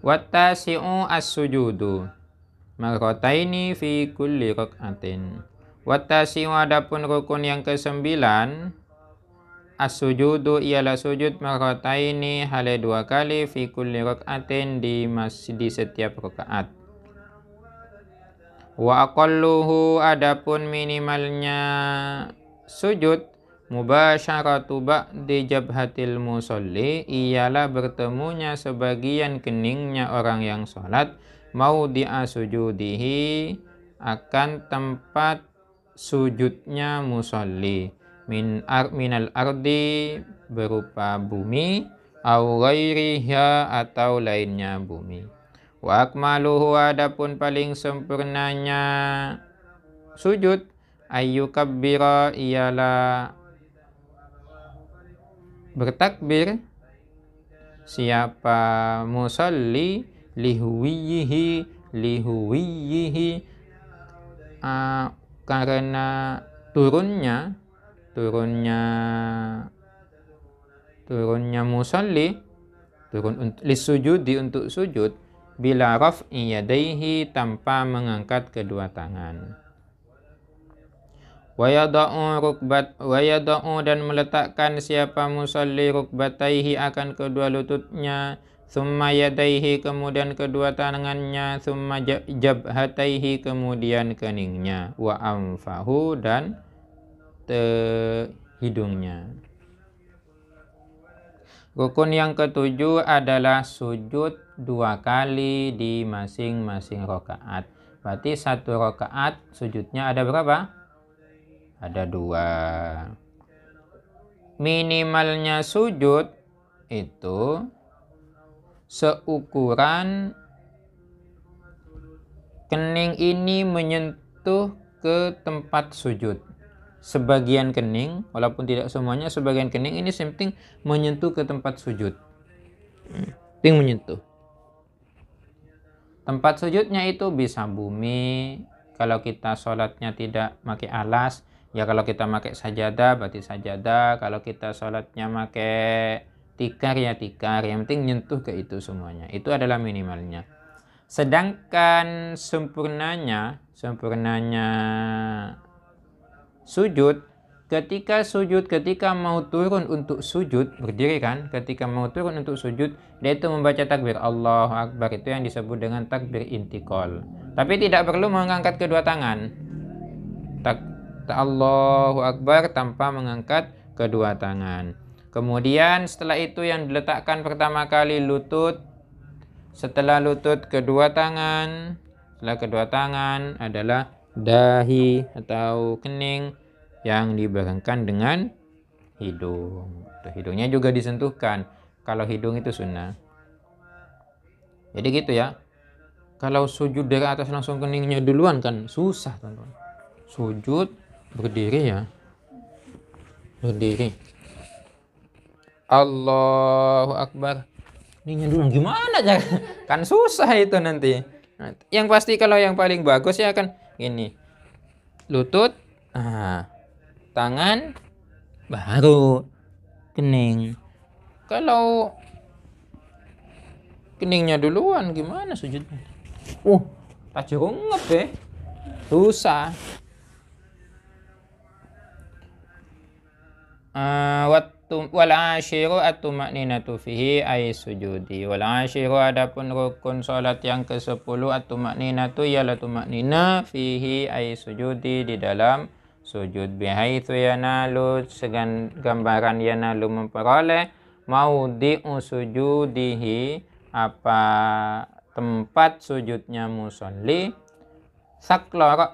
Wattasi'u as-sujudu marrataini fi kulli rak'atin. Wattasi'u adapun rukun yang kesembilan, as-sujudu ialah sujud marrataini hale dua kali fi kulli rak'atin di setiap rakaat. Wa aqalluhu adapun minimalnya sujud mubasyaratu ba'di jabhatil musolli ialah bertemunya sebagian keningnya orang yang sholat maudhi'a sujudihi akan tempat sujudnya musolli minal ardi berupa bumi au ghairiha atau lainnya bumi. Wa akmaluhu adapun paling sempurnanya sujud ayyukabbira ialah bertakbir siapa musalli lihuwiyihi karena turunnya musalli turun lisujudi untuk sujud bila raf'i yadaihi tanpa mengangkat kedua tangan. Wa yada'u dan meletakkan siapa musalli rukbataihi akan kedua lututnya, thumma yadaihi kemudian kedua tangannya, thumma jabhataihi kemudian keningnya, wa anfahu dan hidungnya. Rukun yang ketujuh adalah sujud dua kali di masing-masing rakaat. Berarti satu rakaat sujudnya ada berapa? Ada dua. Minimalnya sujud itu seukuran kening ini menyentuh ke tempat sujud. Sebagian kening, walaupun tidak semuanya, sebagian kening ini penting menyentuh ke tempat sujud. Penting menyentuh. Tempat sujudnya itu bisa bumi. Kalau kita sholatnya tidak pakai alas, ya kalau kita pakai sajadah berarti sajadah. Kalau kita sholatnya pakai tikar ya tikar. Yang penting nyentuh ke itu semuanya. Itu adalah minimalnya. Sedangkan sempurnanya sujud, ketika mau turun untuk sujud, berdiri kan, ketika mau turun untuk sujud, dia itu membaca takbir Allahu Akbar, itu yang disebut dengan takbir intiqal. Tapi tidak perlu mengangkat kedua tangan. Allahu Akbar tanpa mengangkat kedua tangan. Kemudian setelah itu yang diletakkan pertama kali lutut, setelah lutut kedua tangan, setelah kedua tangan adalah dahi atau kening yang dibarengkan dengan hidung. Hidungnya juga disentuhkan. Kalau hidung itu sunnah. Jadi gitu ya. Kalau sujud dari atas langsung keningnya duluan kan susah, teman-teman. Sujud berdiri ya. Berdiri. Allahu Akbar. Keningnya duluan gimana cara? Kan susah itu nanti. Yang pasti kalau yang paling bagus ya kan ini. Lutut, tangan, baru kening. Kalau keningnya duluan gimana sujudnya? Tak jerungep deh. Susah. Wal ashiru at-tuma'ninatu fihi ay sujudi. Wal ashiru adapun rukun salat yang ke-10 at-tuma'ninatu ialah tuma'nina fihi ay sujudi di dalam sujud, bihaitsu yanalu segan gambaran yanalu memperoleh maudhi'u sujudihi apa tempat sujudnya musolli sakla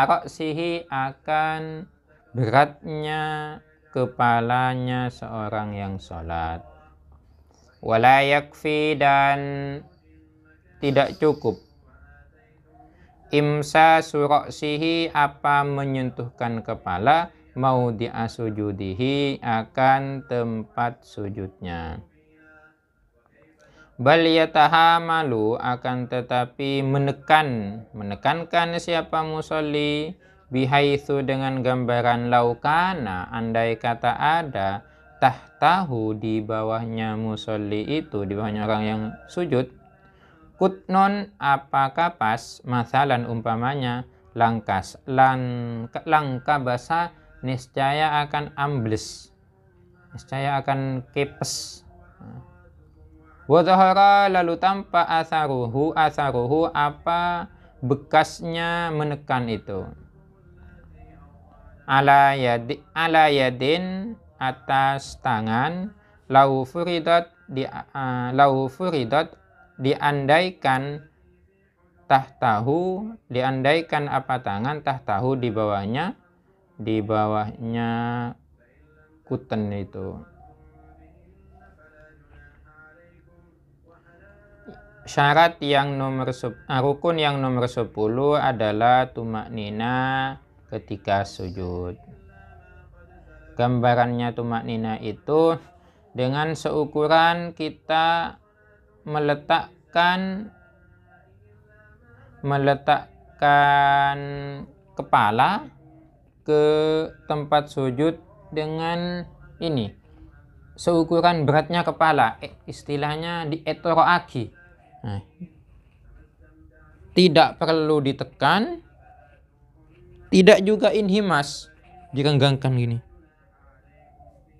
ra'sihi akan beratnya kepalanya seorang yang sholat. Wala yakfi dan tidak cukup imsa sura'sihi apa menyentuhkan kepala maudhi'a sujudihi akan tempat sujudnya. Bal yatahamalu akan tetapi menekankan siapa musolli bihaitsu dengan gambaran laukana andai kata ada tahtahu di bawahnya musolli itu, di bawahnya orang yang sujud, Kutnon apa kapas, masalan umpamanya, langka basa niscaya akan ambles, niscaya akan kepes. Wadhahara lalu tampak asaruhu apa bekasnya menekan itu. Ala yadin atas tangan, lau furidat diandaikan diandaikan apa tangan tahtahu di bawahnya kuten itu. Syarat yang rukun yang nomor 10 adalah tumaknina ketika sujud. Gambarannya tumaknina itu dengan seukuran kita meletakkan kepala ke tempat sujud dengan ini, seukuran beratnya kepala, istilahnya di etoroaki. Nah, tidak perlu ditekan, tidak juga inhimas, direnggangkan gini.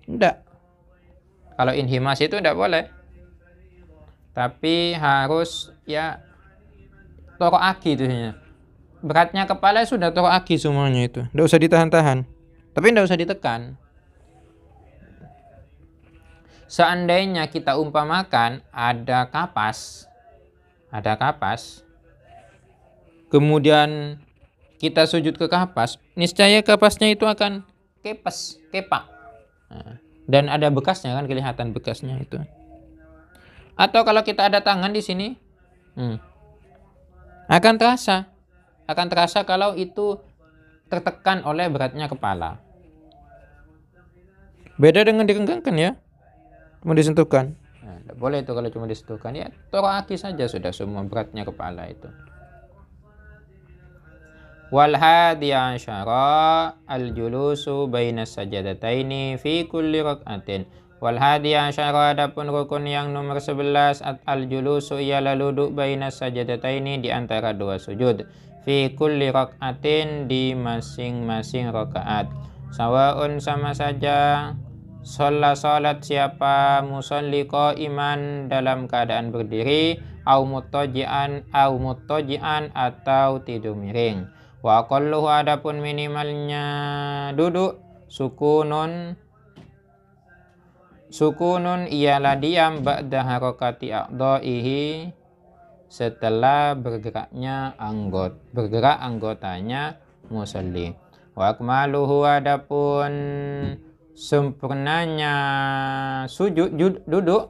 Tidak. Kalau inhimas itu tidak boleh. Tapi harus ya toroaki itu. Beratnya kepala sudah toroaki semuanya itu. Tidak usah ditahan-tahan. Tapi tidak usah ditekan. Seandainya kita umpamakan ada kapas, kemudian kita sujud ke kapas, niscaya kapasnya itu akan kepak. Dan ada bekasnya kan, kelihatan bekasnya itu. Atau kalau kita ada tangan di sini, akan terasa kalau itu tertekan oleh beratnya kepala. Beda dengan direnggangkan ya, cuma disentuhkan. Tidak boleh itu kalau cuma disentuhkan, ya toroaki saja sudah semua beratnya kepala itu. Wal hadiya asyara al-julusu baina sajadataini fi kulli rak'atin. Wal hadiya asyara adapun rukun yang nomor 11 al-julusu ialah duduk baina sajadataini di antara dua sujud. Fi kulli rak'atin di masing-masing rakaat. Sawaun sama saja salat siapa musalli qa'iman dalam keadaan berdiri, au muttaji'an atau tidur miring. Wa aqalluhu adapun minimalnya duduk sukunun ialah diam ba'da harakati a'dha'ihi setelah bergerak anggotanya musalli. Wa akmaluhu adapun sempurnanya duduk,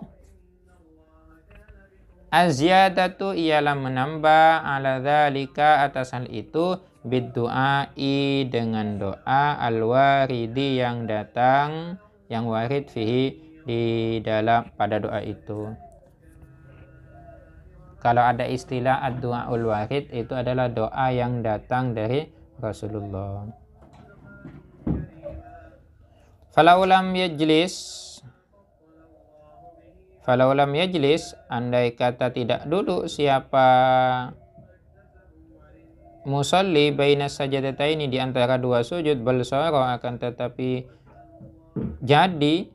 az-ziyadatu ialah menambah ala dzalika atas hal itu bid-du'ai dengan doa al-waridi yang datang, yang warid fihi di dalam pada doa itu. Kalau ada istilah ad-du'aul warid, itu adalah doa yang datang dari Rasulullah. Falau lam yajlis, andai kata tidak duduk siapa musalli baina sajadataini di antara dua sujud, bal sara akan tetapi jadi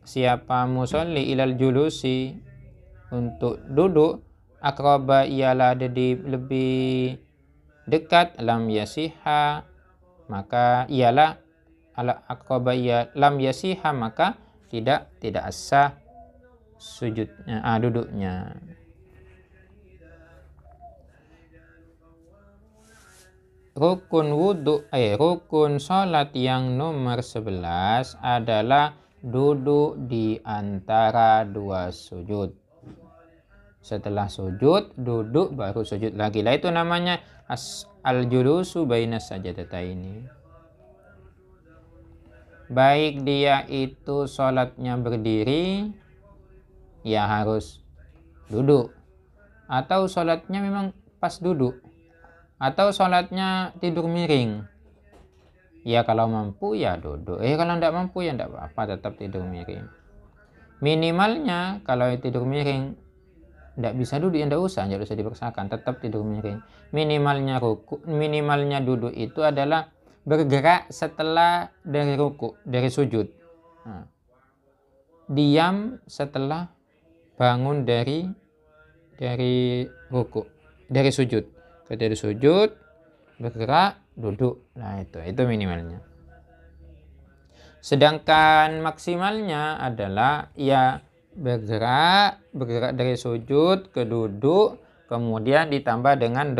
siapa musalli ilal julusi untuk duduk, akraba ialah lebih dekat, lam yasiha maka ialah akraba ia lam yasiha maka tidak sah sujudnya, duduknya. Rukun salat yang nomor 11 adalah duduk di antara dua sujud. Setelah sujud, duduk baru sujud lagi. Lah itu namanya al-julusu baina sajadataini. Baik dia itu sholatnya berdiri, ya harus duduk. Atau sholatnya memang pas duduk. Atau sholatnya tidur miring. Ya kalau mampu ya duduk. Kalau tidak mampu ya tidak apa-apa, tetap tidur miring. Minimalnya kalau tidur miring Tidak bisa duduk, ya tidak usah dipaksakan, tetap tidur miring. Minimalnya duduk itu adalah bergerak setelah dari ruku, dari sujud. Nah, diam setelah bangun dari ruku, dari sujud. Ketika sujud, bergerak, duduk. Nah, itu minimalnya. Sedangkan maksimalnya adalah ya bergerak dari sujud ke duduk, kemudian ditambah dengan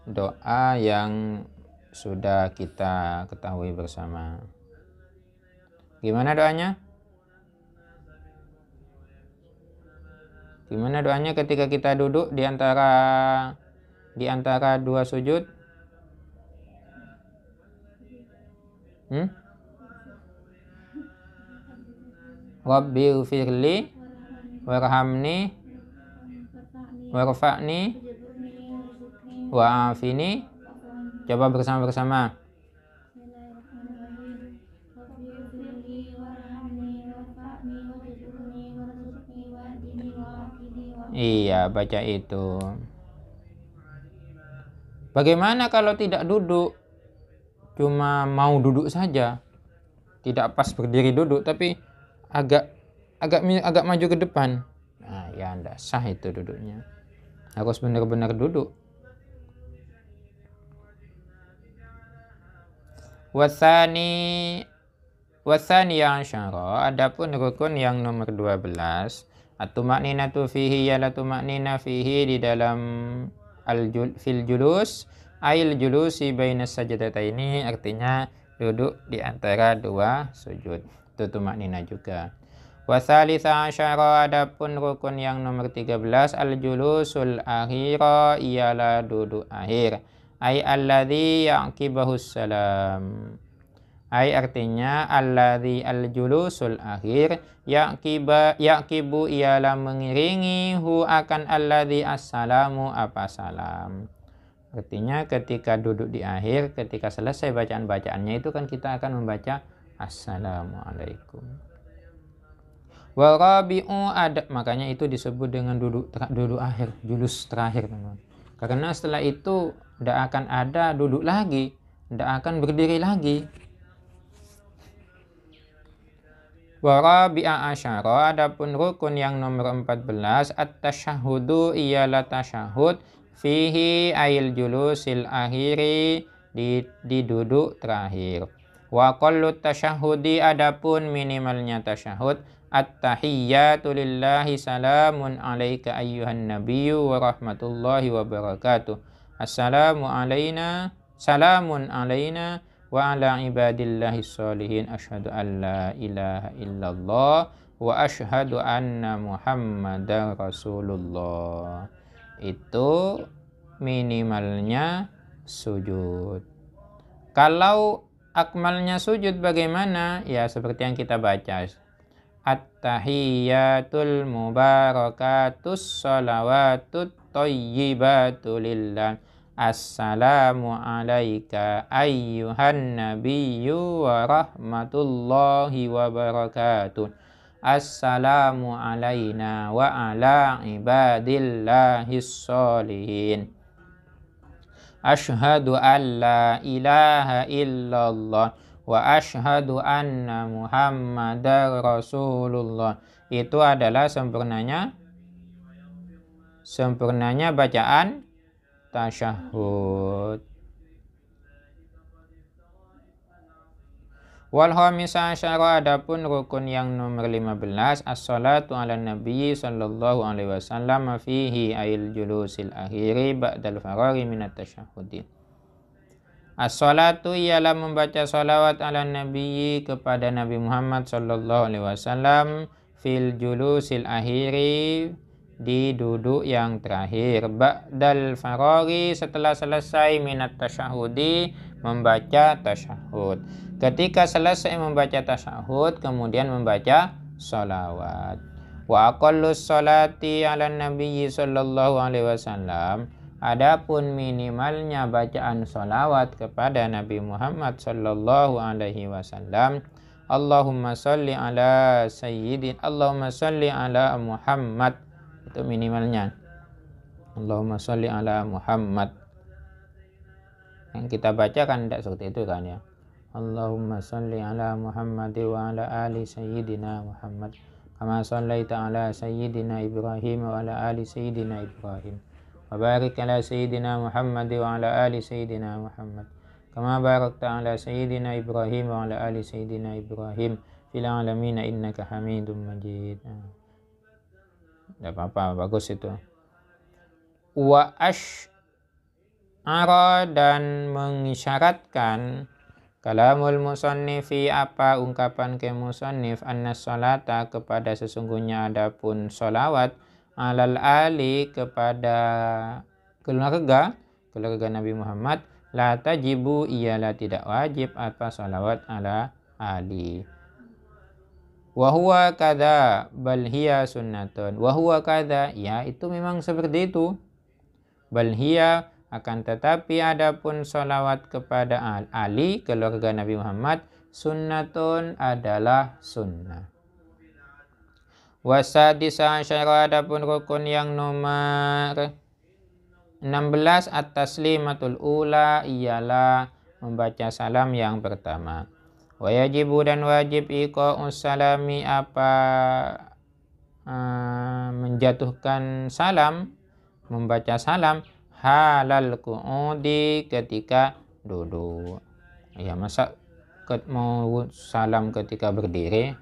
doa yang sudah kita ketahui bersama. Gimana doanya? Gimana doanya ketika kita duduk di antara dua sujud? Rabbi ufirli warhamni warfa'ni wa'afini. Coba bersama-sama. Iya, baca itu. Bagaimana kalau tidak duduk? Cuma mau duduk saja. Tidak pas berdiri duduk, tapi agak maju ke depan. Nah, ya enggak sah itu duduknya. Harus benar-benar duduk. Wasani yang syara, adapun rukun yang nomor 12, at-tumakninatu fihi yala tumaknina fihi di dalam fil julus, ail julusi bainas sajdataini, artinya duduk di antara dua sujud. Itu tumaknina juga. Wasalisa asyara, adapun rukun yang nomor 13, al-julusul akhira, ialah duduk akhir. Ai alladhi ya'kibahus salam. Ai artinya alladhi al-julusul akhir, yaqibu ialah mengiringi hu akan alladhi assalamu apa salam. Artinya ketika duduk di akhir, ketika selesai bacaan-bacaannya itu kan kita akan membaca assalamualaikum. Wa rabi'u makanya itu disebut dengan duduk akhir, julus terakhir, teman. Karena setelah itu tidak akan ada duduk lagi, tidak akan berdiri lagi. Wa rabi'a asyara, adapun rukun yang nomor 14, at-tasyahhudu ialah tasyahud fihi ail julusil akhiri, di duduk terakhir. Wa qallu tasyahhudi, adapun minimalnya tasyahud, at-tahiyyatu lillahi salamun alaika ayyuhan nabiyyu wa rahmatullahi wa barakatuh. Assalamu alaina, salamun alaina wa ala ibadillahi sholihin, asyhadu an la ilaha illallah wa asyhadu anna muhammadar rasulullah. Itu minimalnya sujud. Kalau akmalnya sujud bagaimana? Ya seperti yang kita baca. At-tahiyyatul mubarakatus salawatut thayyibatu lillah. Assalamu alaika ayyuhan nabiyyu wa rahmatullahi wa barakatuh. Assalamu alaina wa ala ibadillahis sholihin. Asyhadu an la ilaha illallah wa asyhadu anna muhammadar rasulullah. Itu adalah sempurnanya bacaan tasyahud. Wal khamisa asyara, adapun rukun yang nomor 15, as-salatu ala nabi sallallahu alaihi wasallam fihi ail julusil akhiri ba'dal faraghi minat tasyahudi. As-salatu ialah membaca salawat ala nabi kepada Nabi Muhammad sallallahu alaihi wasallam fil julusil akhiri, di duduk yang terakhir, ba'dal faraghi, setelah selesai minat tasyahudi, membaca tasyahud. Ketika selesai membaca tasyahud, kemudian membaca salawat. Wa aqallus salati ala nabiyyi sallallahu alaihi wasallam, adapun minimalnya bacaan salawat kepada Nabi Muhammad sallallahu alaihi wasallam, Allahumma salli ala sayyidin, Allahumma salli ala Muhammad, itu minimalnya. Allahumma sholli ala Muhammad. Yang kita baca kan tidak seperti itu kan ya. Allahumma sholli ala Muhammad wa ala ali sayyidina Muhammad kama shallaita ala sayyidina Ibrahim wa ala ali sayyidina Ibrahim wa barik ala sayyidina Muhammad wa ala ali sayyidina Muhammad kama barakta ala sayyidina Ibrahim wa ala ali sayyidina Ibrahim fil alamin innaka Hamidum Majid. Tidak apa-apa, bagus itu. Wa asy'ara, dan mengisyaratkan kalamul musannifi, apa ungkapan ke musannif, anna sholata, kepada sesungguhnya adapun sholawat, alal ali, kepada keluarga Nabi Muhammad, la tajibu, ialah tidak wajib, apa sholawat ala ali. Wahuwa kada bal hiya sunnatun. Wahuwa kada, ya itu memang seperti itu. Bal hiya, akan tetapi adapun sholawat kepada Ali, keluarga Nabi Muhammad, sunnatun, adalah sunnah. Wasadisa asyara, adapun rukun yang nomor 16, at-taslimatul ula, ialah membaca salam yang pertama. Wayajibu, dan wajib iqa'us salami, apa menjatuhkan salam, membaca salam, halal qu'udi, ketika duduk. Ya, masa mau salam ketika berdiri,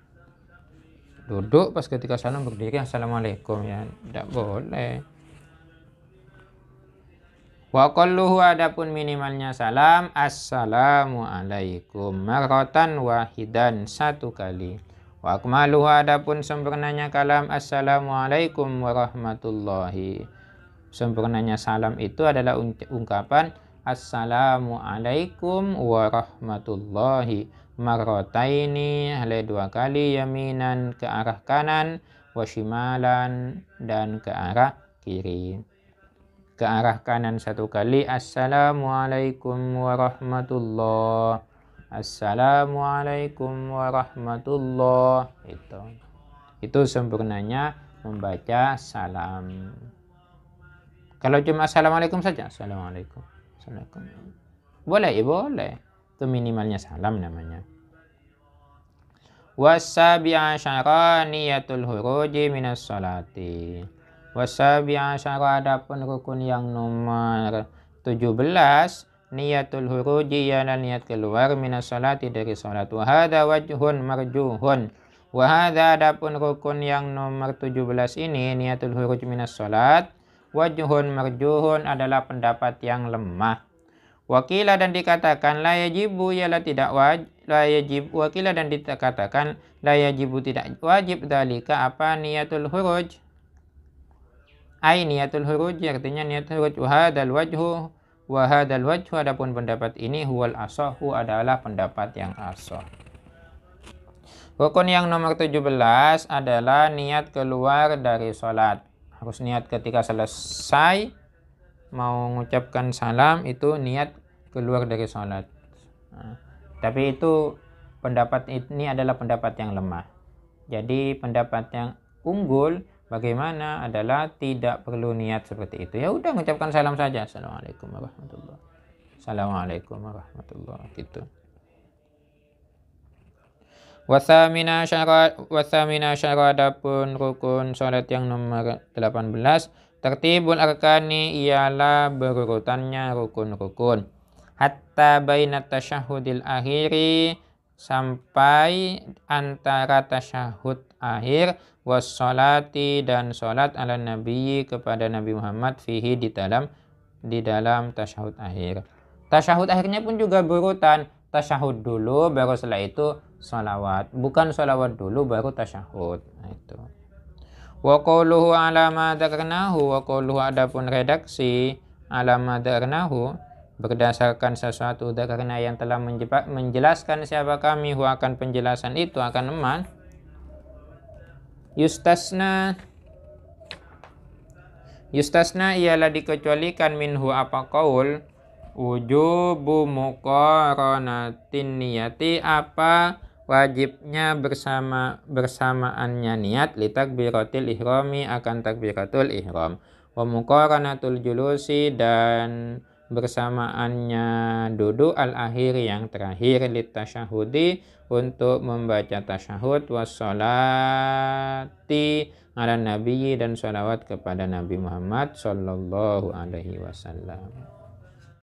duduk pas ketika salam berdiri assalamualaikum, ya tidak boleh. Wa qalluhu, adapun minimalnya salam, assalamu alaikum marratan wahidan, satu kali. Wa akmaluhu, adapun sempurnanya kalam, assalamu alaikum warahmatullahi. Sempurnanya salam itu adalah ungkapan assalamu alaikum warahmatullahi marrataini, hale dua kali, yaminan, ke arah kanan, wa shimalan, dan ke arah kiri. Ke arah kanan satu kali, assalamualaikum warahmatullah, assalamualaikum warahmatullah. Itu sempurnanya membaca salam. Kalau cuma assalamualaikum saja, assalamualaikum, boleh ya, boleh. Itu minimalnya salam namanya. Wasabi'a syara niyatul huruji minas salati. Wasabi'a syara, adapun rukun yang nomor 17, niyatul huruji, ialah niat keluar, minas salati, dari salat. Wahada wajhun marjuhun. Wahada, adapun rukun yang nomor 17 ini, niyatul huruj minas salat, wajhun marjuhun, adalah pendapat yang lemah. Wakila, dan dikatakan la yajibu, ialah tidak wajib. La yajib, wakila, dan dikatakan la yajibu, tidak wajib, dalika, apa niyatul huruj, ai niyatul huruj, artinya niat huruj. Wahadal wajhu, adapun pendapat ini, huwal asahu, adalah pendapat yang asah. Rukun yang nomor 17 adalah niat keluar dari sholat. Harus niat ketika selesai mau mengucapkan salam, itu niat keluar dari sholat. Tapi itu pendapat ini adalah pendapat yang lemah. Jadi pendapat yang unggul bagaimana adalah tidak perlu niat seperti itu. Ya udah, mengucapkan salam saja, assalamualaikum warahmatullahi, assalamualaikum warahmatullahi, gitu. Wathamina syara, adapun rukun salat yang nomor 18, tertibul arkani, ialah berurutannya rukun-rukun. Hatta bainat tasyahudil akhiri, sampai antara tasyahud akhir, wassalati, dan salat ala nabi, kepada Nabi Muhammad, fihi, di dalam tasyahud akhir. Tasyahud akhirnya pun juga berurutan, tasyahud dulu baru setelah itu salawat, bukan salawat dulu baru tasyahud. Nah, itu. Wa qawluhu ala ma dzakarnahu, wa qawluhu, adapun redaksi ala ma dzakarnahu, berdasarkan sesuatu karena yang telah menjelaskan siapa kami, akan penjelasan itu akan eman. Yustasna ialah dikecualikan, minhu, apa qaul, wujubu muqaranatin niyati, apa wajibnya bersamaannya niat, li takbiratil ihrami, akan takbiratul ihram. wa muqaranatul julusi, dan bersamaannya duduk al-akhir yang terakhir, litasyahudi untuk membaca tasyahud, wassalati ala nabi, dan sholawat kepada Nabi Muhammad sallallahu alaihi wasallam.